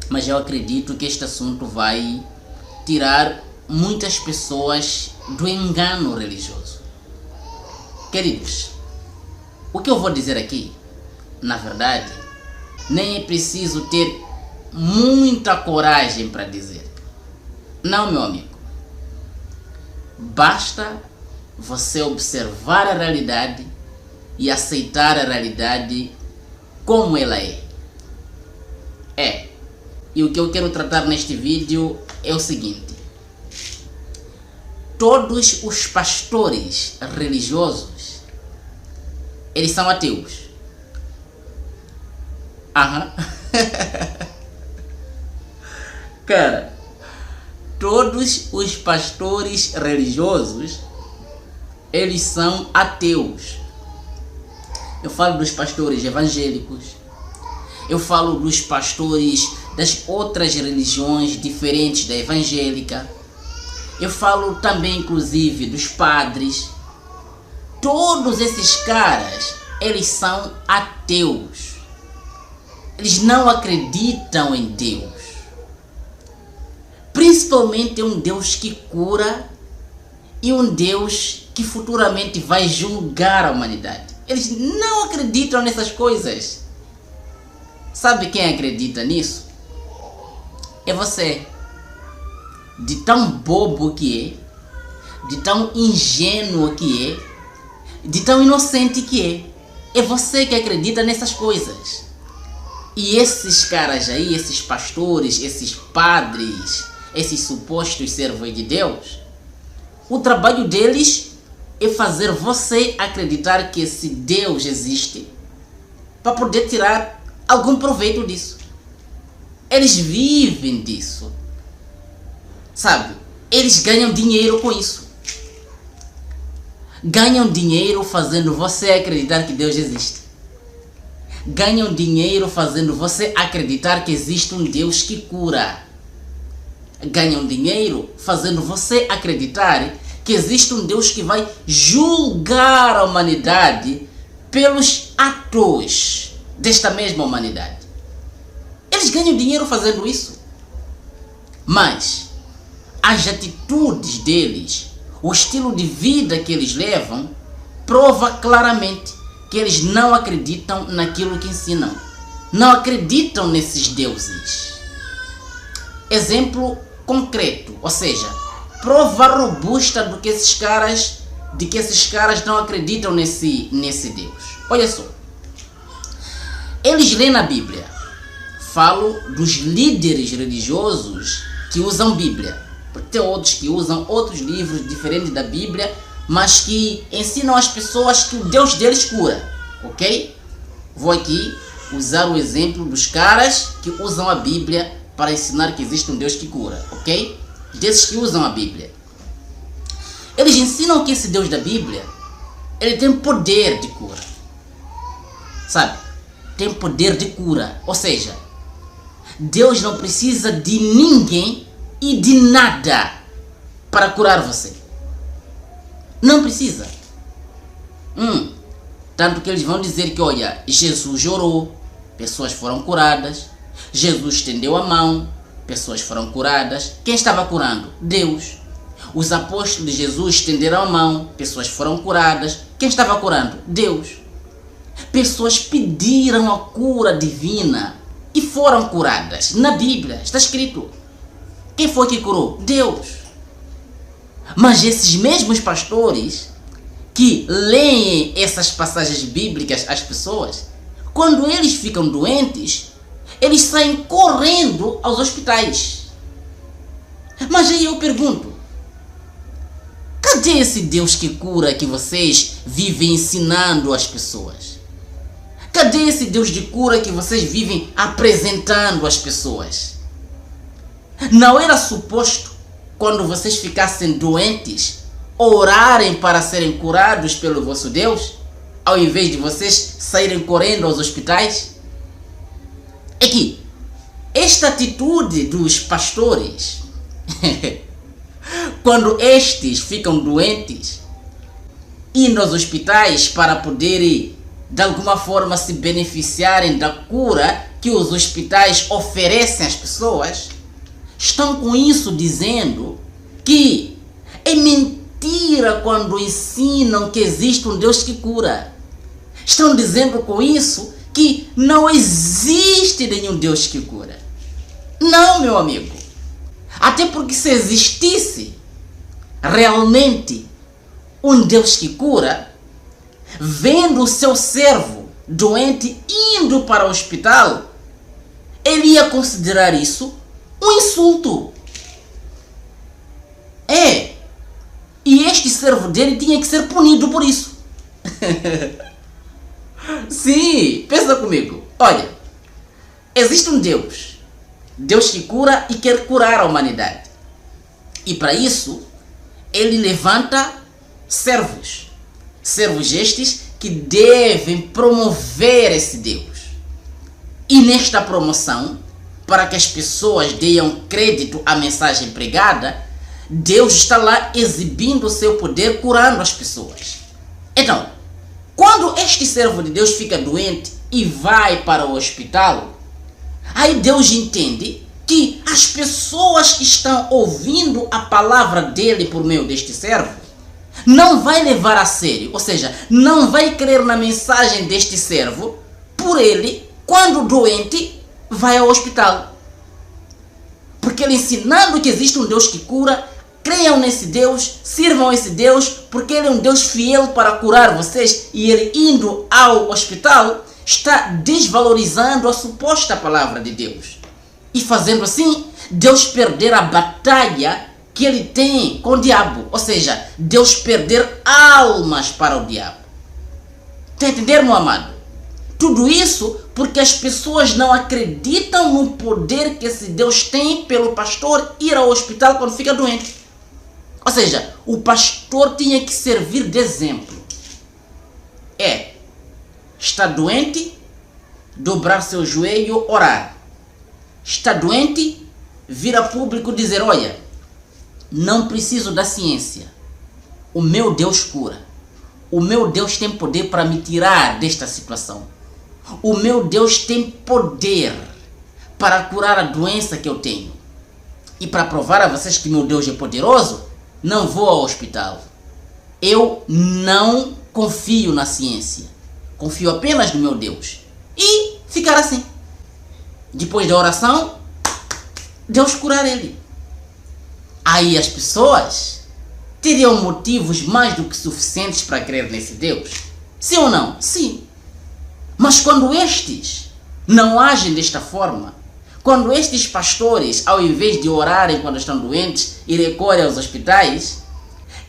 mas eu acredito que este assunto vai tirar muitas pessoas do engano religioso. Queridos, o que eu vou dizer aqui, na verdade, nem é preciso ter muita coragem para dizer. Não, meu amigo. Basta você observar a realidade e aceitar a realidade como ela é. E o que eu quero tratar neste vídeo é o seguinte: todos os pastores religiosos, eles são ateus. Cara, todos os pastores religiosos, eles são ateus. Eu falo dos pastores evangélicos, eu falo dos pastores das outras religiões diferentes da evangélica, eu falo também inclusive dos padres. Todos esses caras, eles são ateus. Eles não acreditam em Deus. Principalmente um Deus que cura e um Deus que futuramente vai julgar a humanidade. Eles não acreditam nessas coisas. Sabe quem acredita nisso? É você. De tão bobo que é, de tão ingênuo que é, de tão inocente que é você que acredita nessas coisas. E esses caras aí, esses pastores, esses padres, esses supostos servos de Deus, o trabalho deles é fazer você acreditar que esse Deus existe para poder tirar algum proveito disso. Eles vivem disso. Sabe? Eles ganham dinheiro com isso. Ganham dinheiro fazendo você acreditar que Deus existe. Ganham dinheiro fazendo você acreditar que existe um Deus que cura. Ganham dinheiro fazendo você acreditar que existe um Deus que vai julgar a humanidade pelos atos desta mesma humanidade. Eles ganham dinheiro fazendo isso. Mas as atitudes deles, o estilo de vida que eles levam, prova claramente que eles não acreditam naquilo que ensinam. Não acreditam nesses deuses. Exemplo concreto, ou seja, prova robusta de que esses caras não acreditam nesse Deus. Olha só. Eles lêem na Bíblia. Falo dos líderes religiosos que usam Bíblia. Porque tem outros que usam outros livros diferentes da Bíblia, mas que ensinam às pessoas que o Deus deles cura. Ok? Vou aqui usar o exemplo dos caras que usam a Bíblia para ensinar que existe um Deus que cura. Ok? Desses que usam a Bíblia. Eles ensinam que esse Deus da Bíblia, ele tem poder de cura. Sabe? Tem poder de cura. Ou seja, Deus não precisa de ninguém e de nada para curar você. Não precisa. Tanto que eles vão dizer que, olha, Jesus orou, pessoas foram curadas. Jesus estendeu a mão, pessoas foram curadas. Quem estava curando? Deus. Os apóstolos de Jesus estenderam a mão, pessoas foram curadas. Quem estava curando? Deus. Pessoas pediram a cura divina e foram curadas. Na Bíblia está escrito. Quem foi que curou? Deus. Mas esses mesmos pastores que leem essas passagens bíblicas às pessoas, quando eles ficam doentes, eles saem correndo aos hospitais. Mas aí eu pergunto, cadê esse Deus que cura que vocês vivem ensinando às pessoas? Cadê esse Deus de cura que vocês vivem apresentando às pessoas? Não era suposto, quando vocês ficassem doentes, orarem para serem curados pelo vosso Deus, ao invés de vocês saírem correndo aos hospitais? É que esta atitude dos pastores, quando estes ficam doentes, indo aos hospitais para poderem de alguma forma se beneficiarem da cura que os hospitais oferecem às pessoas, estão com isso dizendo que é mentira quando ensinam que existe um Deus que cura. Estão dizendo com isso que não existe nenhum Deus que cura. Não, meu amigo. Até porque se existisse realmente um Deus que cura, vendo o seu servo doente indo para o hospital, ele ia considerar isso um insulto. E este servo dele tinha que ser punido por isso. Sim, pensa comigo. Olha, existe um Deus. Deus que cura e quer curar a humanidade. E para isso, ele levanta servos. Servos estes que devem promover esse Deus. E nesta promoção, para que as pessoas deem crédito à mensagem pregada, Deus está lá exibindo o seu poder, curando as pessoas. Então, quando este servo de Deus fica doente e vai para o hospital, aí Deus entende que as pessoas que estão ouvindo a palavra dele por meio deste servo não vai levar a sério, ou seja, não vai crer na mensagem deste servo por ele, quando doente, vai ao hospital. Porque ele ensinando que existe um Deus que cura, creiam nesse Deus, sirvam esse Deus, porque ele é um Deus fiel para curar vocês, e ele indo ao hospital está desvalorizando a suposta palavra de Deus. E fazendo assim, Deus perder a batalha que ele tem com o diabo. Ou seja, Deus perder almas para o diabo. Está entendendo, meu amado? Tudo isso porque as pessoas não acreditam no poder que esse Deus tem pelo pastor ir ao hospital quando fica doente. Ou seja, o pastor tinha que servir de exemplo. Está doente, dobrar seu joelho, orar. Está doente, vir a público dizer, olha, não preciso da ciência. O meu Deus cura. O meu Deus tem poder para me tirar desta situação. O meu Deus tem poder para curar a doença que eu tenho. E para provar a vocês que meu Deus é poderoso, não vou ao hospital. Eu não confio na ciência. Confio apenas no meu Deus. E ficar assim. Depois da oração, Deus curar ele. Aí as pessoas teriam motivos mais do que suficientes para crer nesse Deus. Sim ou não? Sim. Mas quando estes não agem desta forma, quando estes pastores, ao invés de orarem quando estão doentes e recorrem aos hospitais,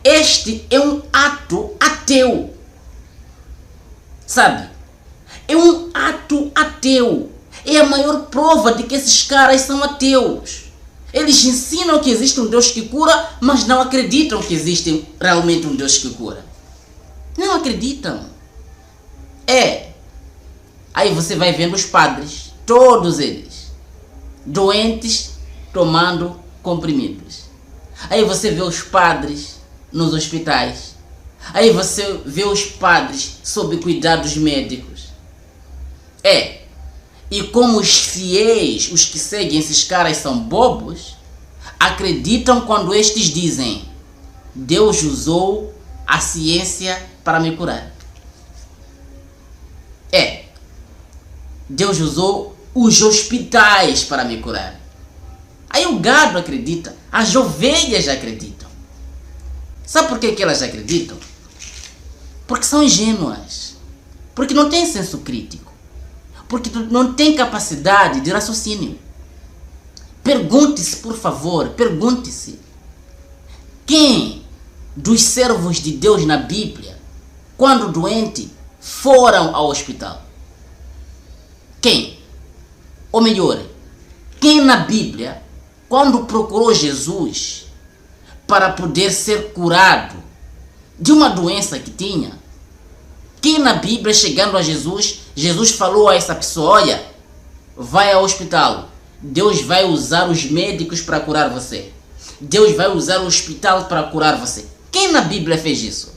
este é um ato ateu. Sabe? É um ato ateu. É a maior prova de que esses caras são ateus. Eles ensinam que existe um Deus que cura, mas não acreditam que existe realmente um Deus que cura. Não acreditam. Aí você vai vendo os padres, todos eles, doentes, tomando comprimidos. Aí você vê os padres nos hospitais. Aí você vê os padres sob cuidados médicos. E como os fiéis, os que seguem esses caras são bobos, acreditam quando estes dizem, Deus usou a ciência para me curar. Deus usou os hospitais para me curar. Aí o gado acredita, as ovelhas acreditam. Sabe por que elas acreditam? Porque são ingênuas. Porque não têm senso crítico. Porque não têm capacidade de raciocínio. Pergunte-se, por favor, pergunte-se. Quem dos servos de Deus na Bíblia, quando doente, foram ao hospital? Quem? Ou melhor, quem na Bíblia, quando procurou Jesus para poder ser curado de uma doença que tinha, quem na Bíblia, chegando a Jesus, Jesus falou a essa pessoa, olha, vai ao hospital, Deus vai usar os médicos para curar você. Deus vai usar o hospital para curar você. Quem na Bíblia fez isso?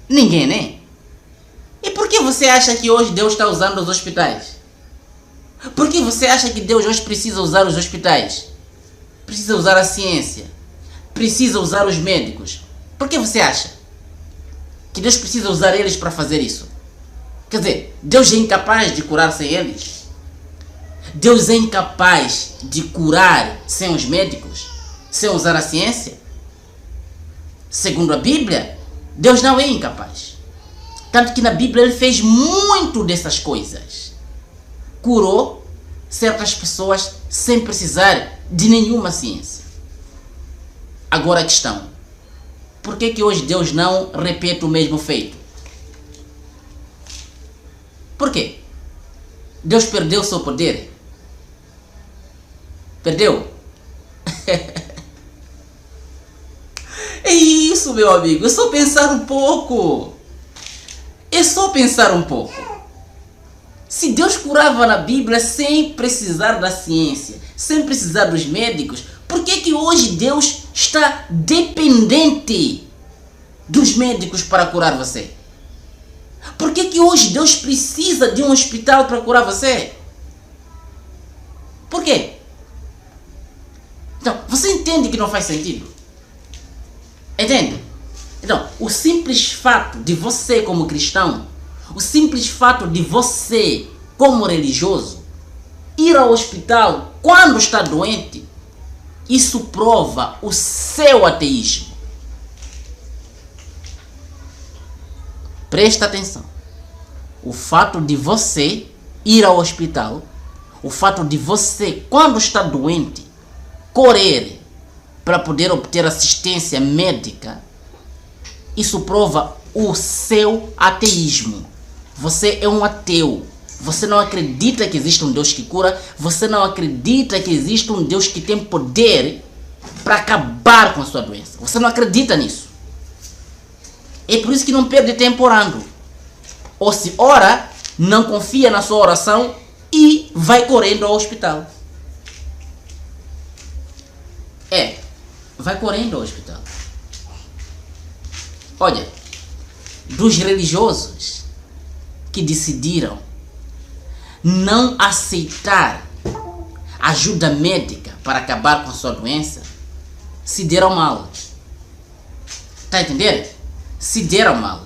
Ninguém, né? E por que você acha que hoje Deus está usando os hospitais? Por que você acha que Deus hoje precisa usar os hospitais? Precisa usar a ciência? Precisa usar os médicos? Por que você acha que Deus precisa usar eles para fazer isso? Quer dizer, Deus é incapaz de curar sem eles? Deus é incapaz de curar sem os médicos? Sem usar a ciência? Segundo a Bíblia, Deus não é incapaz. Tanto que na Bíblia ele fez muito dessas coisas. Curou certas pessoas sem precisar de nenhuma ciência. Agora a questão: por que hoje Deus não repete o mesmo feito? Por quê? Deus perdeu o seu poder? Perdeu? É isso, meu amigo. É só pensar um pouco. É só pensar um pouco. Se Deus curava na Bíblia sem precisar da ciência, sem precisar dos médicos, por que hoje Deus está dependente dos médicos para curar você? Por que hoje Deus precisa de um hospital para curar você? Por quê? Então, você entende que não faz sentido? Entende? Então, o simples fato de você como cristão, o simples fato de você como religioso ir ao hospital quando está doente, isso prova o seu ateísmo. Presta atenção. O fato de você ir ao hospital, o fato de você, quando está doente, correr para poder obter assistência médica, isso prova o seu ateísmo. Você é um ateu. Você não acredita que existe um Deus que cura. Você não acredita que existe um Deus que tem poder para acabar com a sua doença. Você não acredita nisso. É por isso que não perde tempo orando. Ou se ora, não confia na sua oração e vai correndo ao hospital. Vai correndo ao hospital. Olha, dos religiosos que decidiram não aceitar ajuda médica para acabar com a sua doença, se deram mal. Tá entendendo? Se deram mal.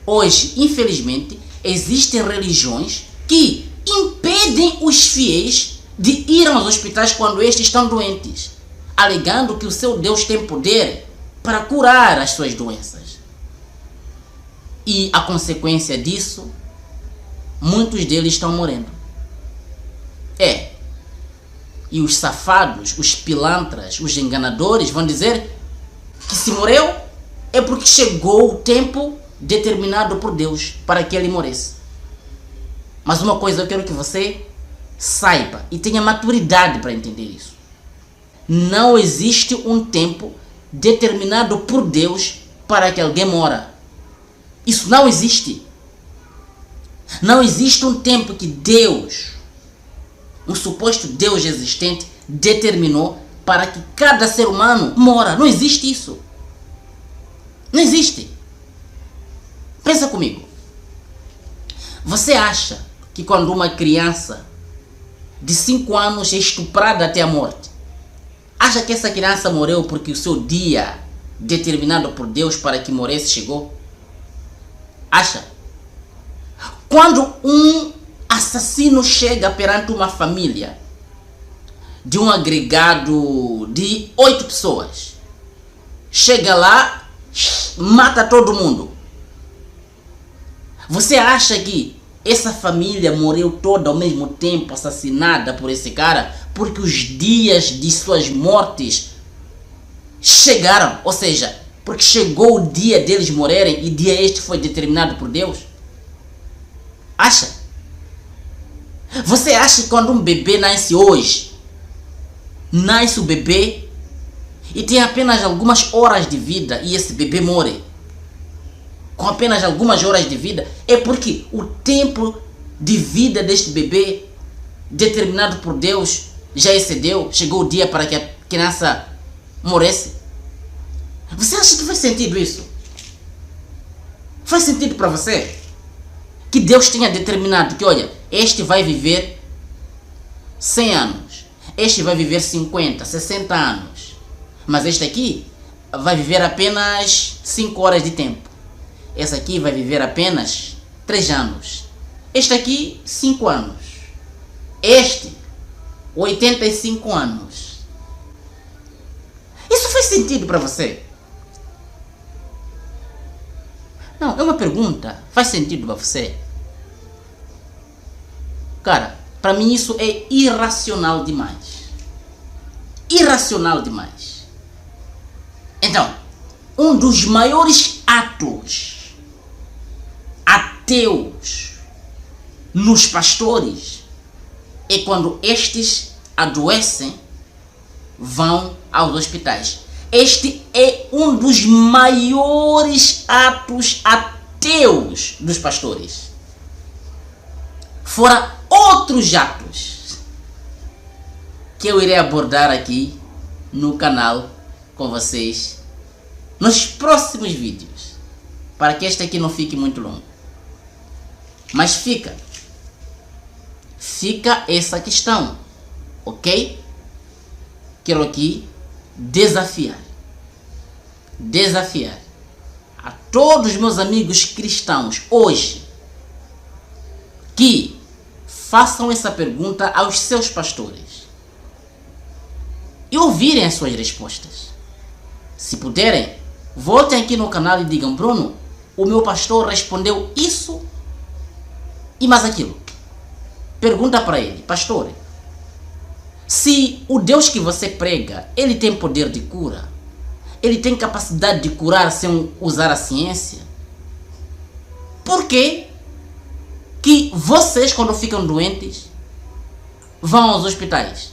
Hoje, infelizmente, existem religiões que impedem os fiéis de ir aos hospitais quando estes estão doentes, alegando que o seu Deus tem poder para curar as suas doenças. E a consequência disso, muitos deles estão morrendo. E os safados, os pilantras, os enganadores vão dizer que se morreu é porque chegou o tempo determinado por Deus para que ele morresse. Mas uma coisa eu quero que você saiba e tenha maturidade para entender isso. Não existe um tempo determinado por Deus para que alguém mora. Isso não existe. Não existe um tempo que Deus, um suposto Deus existente, determinou para que cada ser humano mora. Não existe isso. Não existe. Pensa comigo. Você acha que quando uma criança de 5 anos é estuprada até a morte, acha que essa criança morreu porque o seu dia determinado por Deus para que morresse chegou? Acha? Quando um assassino chega perante uma família de um agregado de 8 pessoas, chega lá, mata todo mundo, você acha que essa família morreu toda ao mesmo tempo assassinada por esse cara porque os dias de suas mortes chegaram? Ou seja, porque chegou o dia deles morrerem e dia este foi determinado por Deus? Acha? Você acha que quando um bebê nasce hoje, nasce o bebê e tem apenas algumas horas de vida e esse bebê morre com apenas algumas horas de vida, é porque o tempo de vida deste bebê determinado por Deus já excedeu, chegou o dia para que a criança morresse? Você acha que faz sentido isso? Faz sentido para você que Deus tenha determinado que, olha, este vai viver 100 anos. Este vai viver 50, 60 anos. Mas este aqui vai viver apenas 5 horas de tempo. Esse aqui vai viver apenas 3 anos. Este aqui, 5 anos. Este, 85 anos. Isso faz sentido para você? Não, é uma pergunta. Faz sentido para você? Cara, para mim isso é irracional demais. Irracional demais. Então, um dos maiores atos ateus nos pastores é quando estes adoecem, vão aos hospitais. Este é um dos maiores atos ateus dos pastores. Fora outros atos que eu irei abordar aqui no canal com vocês nos próximos vídeos, para que este aqui não fique muito longo. Mas fica essa questão, ok? Quero aqui desafiar a todos os meus amigos cristãos hoje que façam essa pergunta aos seus pastores e ouvirem as suas respostas. Se puderem, voltem aqui no canal e digam: Bruno, o meu pastor respondeu isso e mais aquilo. Pergunta para ele: pastor, se o Deus que você prega, ele tem poder de cura, ele tem capacidade de curar sem usar a ciência, por que vocês, quando ficam doentes, vão aos hospitais?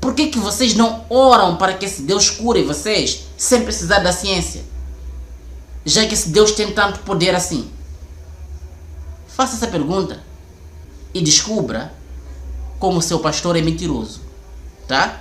Por que vocês não oram para que esse Deus cure vocês sem precisar da ciência? Já que esse Deus tem tanto poder assim. Faça essa pergunta e descubra como seu pastor é mentiroso, tá?